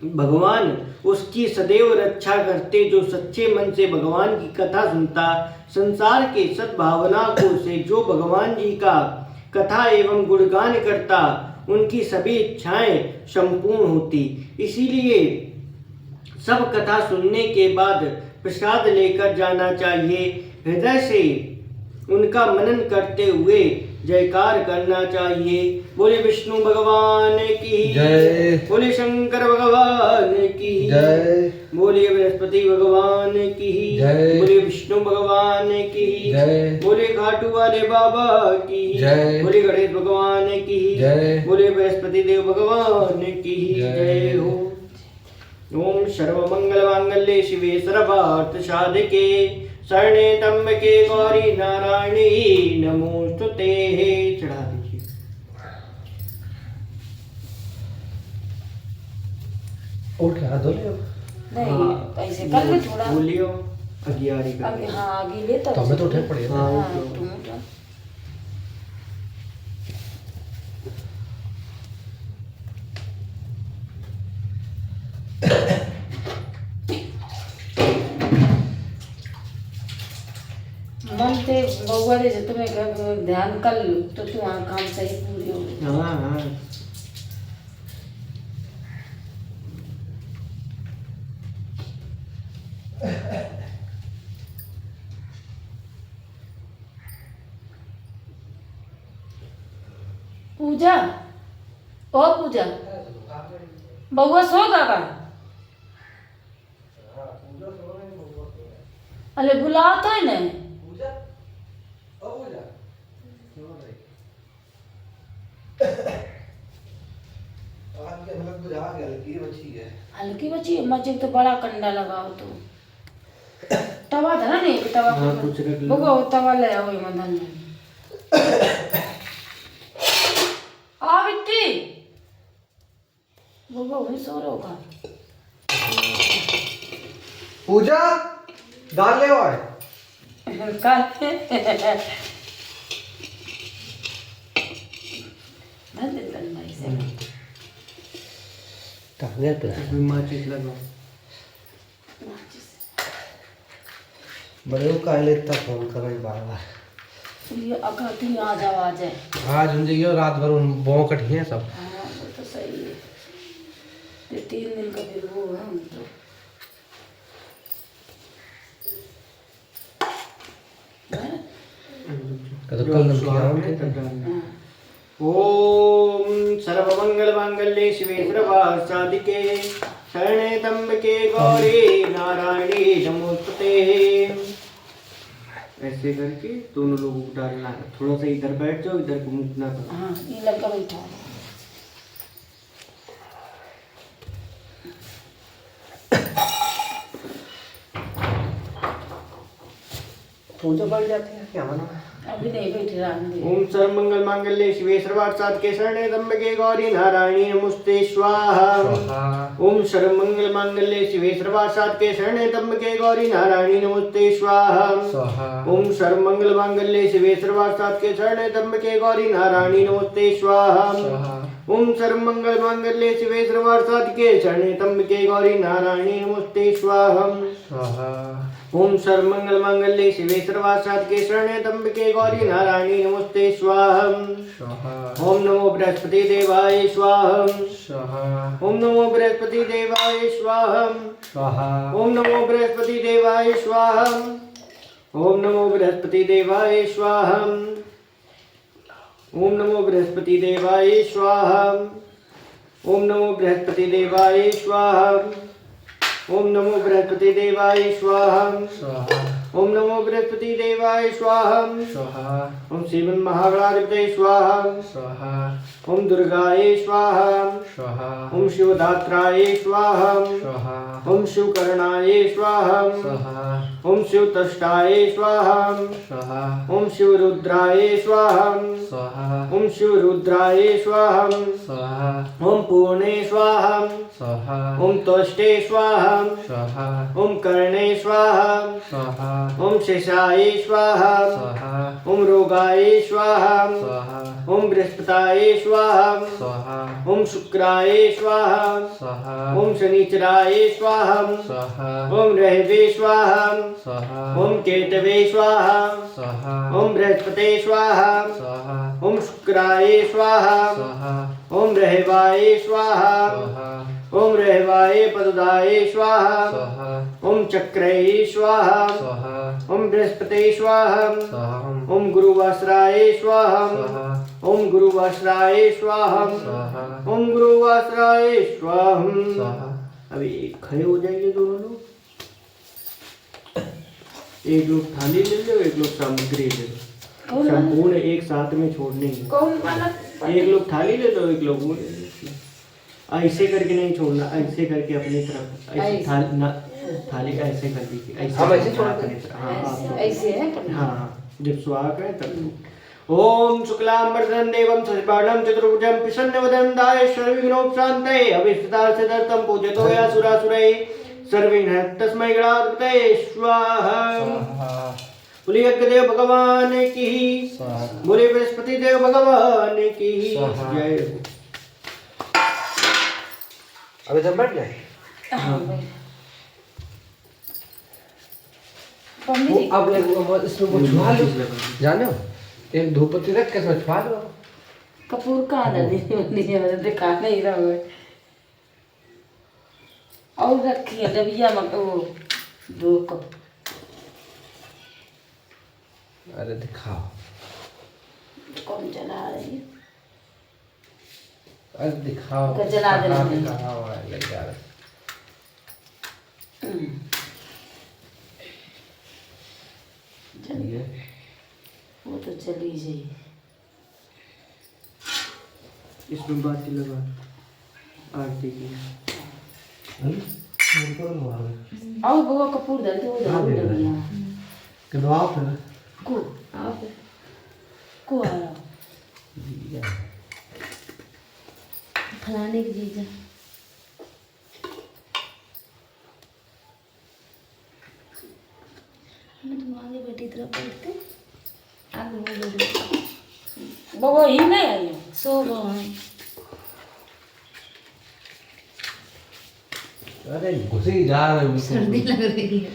भगवान उसकी सदैव रक्षा करते। जो सच्चे मन से भगवान की कथा सुनता, संसार के सद्भावना को से जो भगवान जी का कथा एवं गुणगान करता, उनकी सभी इच्छाएं संपूर्ण होती। इसीलिए सब कथा सुनने के बाद प्रसाद लेकर जाना चाहिए। हृदय से उनका मनन करते हुए जयकार करना चाहिए। बोले विष्णु भगवान की जय, बोले शंकर भगवान की जय, बोले बृहस्पति भगवान की जय, बोले विष्णु भगवान की जय, बोले घाटू वाले बाबा की जय, बोले गणेश भगवान की जय, बोले बृहस्पति देव भगवान की जय हो। ओम सर्वमंगल मांगल्ये शिवे सर्वार्थ साधिके शरणे त्र्यंबके गौरी नारायणी नमोस्तुते। चढ़ा दीजिए। और क्या धो लियो? नहीं ऐसे कर ले थोड़ा। बोलियो अगियारी कर। आगे हाँ आगे ले तो हमें तो उठे पड़े। हाँ हाँ उठो। तुम उठो। मन ते बउआ दे जो तुम्हें ध्यान कर लो तो तुम्हारा काम सही पूरी होगी। हाँ हाँ पूजा ओ पूजा बउआ सो गया। अरे बुलाओ तो ही नहीं। हल्की बची मजे तो बड़ा कंडा लगाओ तो तवा था ना नहीं तवा हाँ, कुछ रख लो। बउआ वो तवा ले आओ मदन में आ बिट्टी बउआ वही सो रहा होगा। पूजा दाल ले आए। तांगे पे माचिस लगाओ। बड़े को काहे लेता फोन कर रही बार बार। ये अकड़ती आ जाओ आ जाए। आज हम जाइयो रात भर उन बों कटी हैं सब। हाँ वो तो सही है। ये 3 दिन का फिर वो है हम तो कल नमकीन हाँ। ओम सर्वमंगल मांगल्ये शिवे सर्वार्थसाधिके शरणे त्र्यंबके गौरी नारायणी नमोस्तुते। ऐसे करके दोनों लोगों को डालना है। थोड़ा सा इधर बैठ जाओ, इधर को मुंह ना करो। हाँ ये लड़का बैठा है। पूजा बढ़ जाती है क्या माना? अभी नहीं बैठे रहने दे। ओम सर्वमंगल मांगल्ये शिवे सर्वार्थसाधिके शरणे त्र्यंबके गौरी नारायणी नमोस्तुते स्वाहा। ओम सर्वमंगल मांगल्ये शिवे सर्वार्थसाधिके शरणे त्र्यंबके गौरी नारायणी नमोस्तुते स्वाहा। ओम सर्वमंगल मांगल्ये शिवे सर्वार्थसाधिके शरणे त्र्यंबके गौरी नारायणी नमोस्तुते स्वाहा। ओम सर्वमंगल मांगल्ये शिवे सर्वार्थसाधिके शरणे त्र्यंबके गौरी नारायणी नमोस्तुते स्वाहा। ओम सर्वमंगल मांगल्ये शिवे सर्वार्थसाधिके शरणे त्र्यंबके गौरी नारायणी नमोस्तुते स्वाहा। ओम नमो बृहस्पति देवाय स्वाहा। ओम नमो बृहस्पति देवाय स्वाहा। ओम नमो बृहस्पति देवाय स्वाहा। ओम नमो बृहस्पति देवाय स्वाहा। ओम नमो बृहस्पति देवाय स्वाहा। ओम नमो बृहस्पति देवाय स्वाहा। ओम नमो बृहस्पति देवाय स्वाहा। ओम नमो बृहस्पति देवाय स्वाहा। ओम श्रीमन् महागणाधिपतये स्वाहा। ओम दुर्गाये स्वाहा। ओम शिवदात्राय स्वाहा। ओम शिवकर्णाय स्वाहा। ओम शिवतष्टाय स्वाहा। ओम शिवरुद्राय स्वाहा। ओम शिवरुद्राय स्वाहा। ओम पूर्णे स्वाहा। ओम त्वष्टे स्वाहा। ओम कर्णे स्वाहा। ओम शेषाय स्वाहा। ओम रोगाय स्वाहा। ओम बृहस्पताय स्वाहा। ओम शुक्राय स्वाहा। ओम शनिचराय स्वाहा। ओम रहवे स्वाहा। ओम केतवे स्वाहा। ओम बृहस्पते स्वाहा। ओम शुक्राय स्वाहा। ओम रहवाय स्वाहा। ओम रहवाय पददाय स्वाहा। ओम चक्राय स्वाहा। ओम बृहस्पते स्वाहा। ओम गुरुवासराय स्वाहा। ओम गुरुवासराय स्वाहा। ओम गुरुवासराय स्वाहा। अभी खड़े हो जाइए दोनों लोग। एक लोग थाली ले लो, एक लोग सामग्री ले लो। संपूर्ण एक साथ में छोड़ने हैं। कौन वाला? एक लोग थाली ले लो, एक लोग वो ले लो। ऐसे करके नहीं छोड़ना, ऐसे करके अपनी तरफ ऐसे थाली ना थाली ऐसे कर दीजिए, हम ऐसे छोड़ हाँ दें? हाँ आप ऐसे है करना। हाँ जब सुहाग है तब। ओम शुक्लांबरधरं देवं शशिवर्णं चतुर्भुजं प्रसन्नवदनं ध्यायेत् सर्वविघ्नोपशान्तये अभीष्टसिद्ध्यर्थं पूजतो यासुरासुरैः सर्वविघ्नः तस्मै गणाधिपतये स्वाहा। बोलिए अग्निदेव भगवान की, बोलिए बृहस्पति देव भगवान की जय। अभी तक बैठ गए। हाँ भाई। पंडित वो जी अब इसमें वो छुआ लो, जाने हो एक धूपबत्ती रख के इसमें छुआ लो। कपूर कहाँ दे दी मुझे दिखा नहीं रहा है। और रखी है डबिया में वो धूप। अरे दिखाओ। कौन जला रही है? अरे दिखाओ। तो जला देना कहाँ नहीं। कहाँ हुआ है लग जा रहा है। चलिए वो तो चली जाए। इसमें बाती लगा आरती की। और वो कपूर डाल के वो डाल डबिया। कितना आप है? को आप को आ रहा फलाने की जीजा। मैं तुम आगे बैठी तरफ बैठते आगे वो बैठे वो ही नहीं आई है सो वो है। अरे घुसी जा रहे हो। सर्दी लग रही है।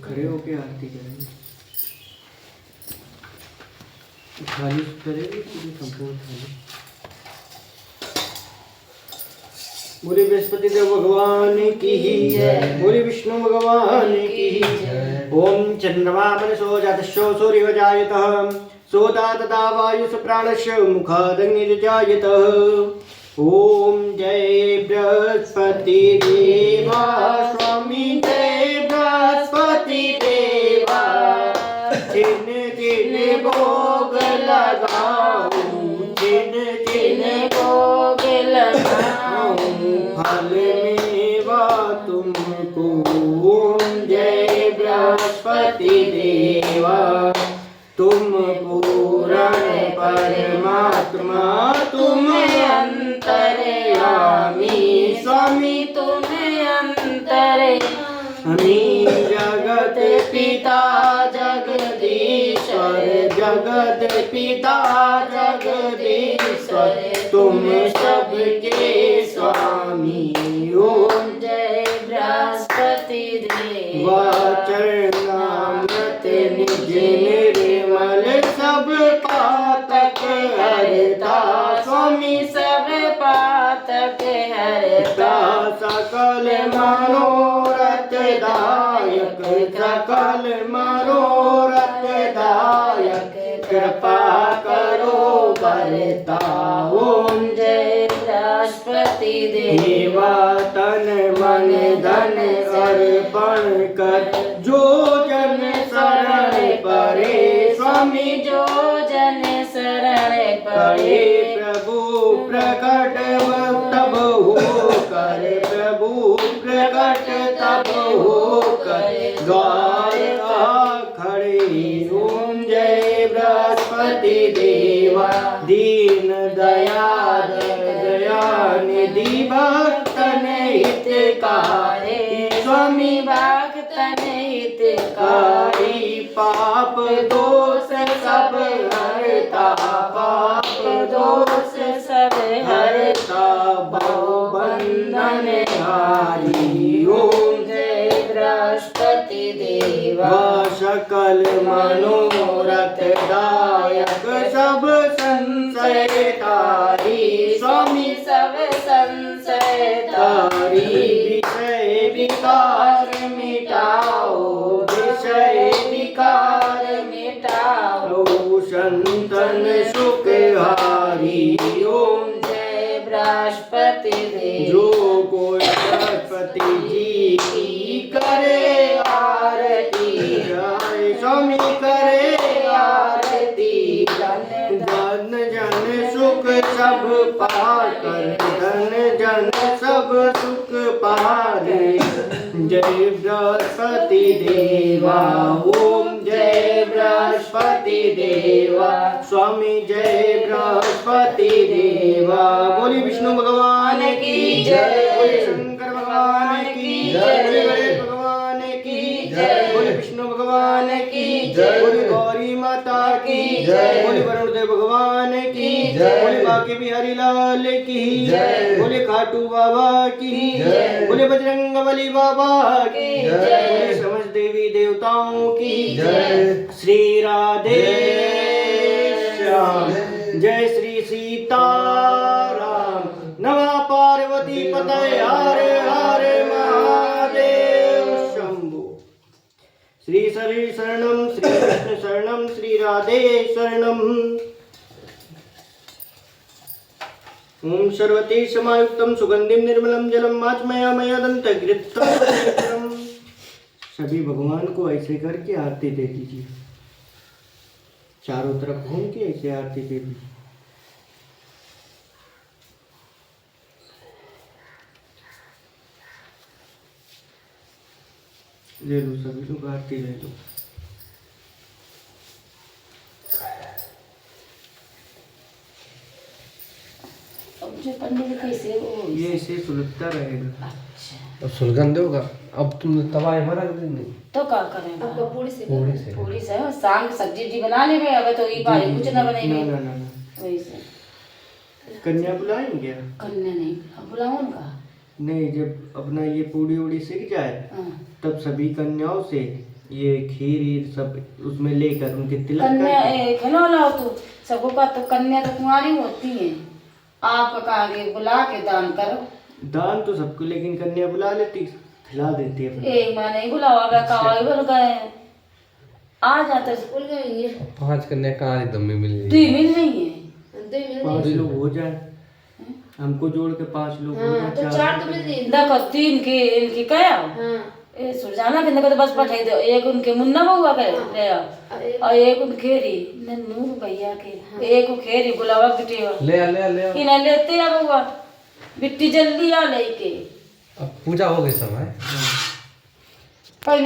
खड़े होके आरती करेंगे। थाली करेंगे पूरी संपूर्ण थाली। बोले बृहस्पति देव भगवान की जय, बोले विष्णु भगवान की जय। ओम चंद्रमा मनसो जातस्यो सूर्यो जायतः सोदा तदा वायुस प्राणस्य मुखादग्निर्जायतः। ओम जय बृहस्पति देवा स्वामी जय बृहस्पति देवा। जिन जिन भोग लगाऊं, जिन जिन भोग लगाऊं, फल मेवा तुमको। ओम जय बृहस्पति देवा। तुम पूर्ण परमात्मा, तुम अंतर्यामी स्वामी, तुम अंतर्यामी। जगत पिता जगदीश्वर, जगत पिता जगदीश्वर, तुम सबके स्वामी। ओम जय बृहस्पति देवा। चरणामृत निज निर्मल सब पातक हरता स्वामी, सब पातक हरता। सकल मनोरथ दायक, सकल मनोरथ दायक, कृपा करो बरता। ओम जय बृहस्पति देवा। तन मन धन अर्पण कर, जो जन शरण परे स्वामी, जो जन शरण परे। प्रभु प्रकट तब हो कर, प्रभु प्रकट तब हो कर, द्वार खड़े। ओम जय बृहस्पति देवा। दीन दयाल दयानिधि भक्तन हितकारी स्वामी, भक्तन हितकारी। पाप दोष सब हरता, पाप दोष सब हरता, भव बंधन हारी। ओम जय बृहस्पति देवा। सकल मनोरथ दायक, सब संशय तारी स्वामी, सब संशय तारी। विषय विकार मिटाओ, विषय विकार मिटाओ, संतन सुख हारी। ओम जय बृहस्पति देव। जो कोई बृहस्पति जी की करे आरती, स्वामी करे आरती। सब पाकर धन जन सब सुख पारे। जय बृहस्पति देवा ओम जय बृहस्पति देवा स्वामी जय बृहस्पति देवा। बोली विष्णु भगवान की जय, बोली शंकर भगवान की जय, बोली गणेश भगवान की जय, बोली विष्णु भगवान की जय, बोली गौरी माता की जय, बोली वरुण देव भगवान की जय, बोली बाकी बिहारी लाल की जय, बोली खाटू बाबा की जय, बोली बजरंग बली बाबा की जय, बोली समस्त देवी देवताओं की जय। श्री राधे श्याम, जय श्री सीताराम, नमः पार्वती पतये हर हर महादेव शंभो। श्री हरि शरणम, श्री कृष्ण शरणम, श्री राधे शरणम। ओम सर्वते समायुक्तम सुगंधिम निर्मलम जलम आचमयामय दंतग्रित्तम। सभी भगवान को ऐसे करके आरती दे दीजिए, चारों तरफ घूम के ऐसे आरती दे दीजिए। ले लो सभी लोग आरती ले लो। अब जो पंडित जी कैसे वो ये ऐसे सुलगता रहेगा। अच्छा अब सुलगन दोगा। अब तुमने तवा में रख देंगे तो क्या करें आपको पूरी से पूरी से। पूरी से और शाम की सब्जी उब्जी बना ले भाई, अब तो ये भाई कुछ ना बनेगी ना वही से। कन्या बुलाएंगे? कन्या नहीं, अब बुलाओ उनका। नहीं, जब अपना ये पूड़ी उड़ी सीख जाए हाँ। तब सभी कन्याओं से ये खीर ईर सब उसमें लेकर उनके तिलक कन्या करके खेलो लाओ तो सबको का तो कन्या तो कुंवारी होती है, आप कहा बुला के दान करो। दान तो सबको, लेकिन कन्या बुला लेती, खिला देती है अपने। एक माँ नहीं बुलावा गया, कवाई बन गए आ जाते स्कूल गई है 5 कन्या कहाँ एकदम में मिल तू रही मिल नहीं है। 5 लोग हो जाए, हमको जोड़ के 5 लोग हो हाँ तो जाए। 4 तो मिल रही देखो 3 की इनकी क्या हाँ ए सुरजाना के तो बस पठाई दो, एक उनके मुन्ना बउआ के ले आओ और एक उन खेरी नन्नू भैया के, एक खेरी गुलाबा बिटिया ले आ ले आ ले आ। कि ना लेते आ बउआ बिट्टी जल्दी आ लेके। अब पूजा हो गई समय। हाँ।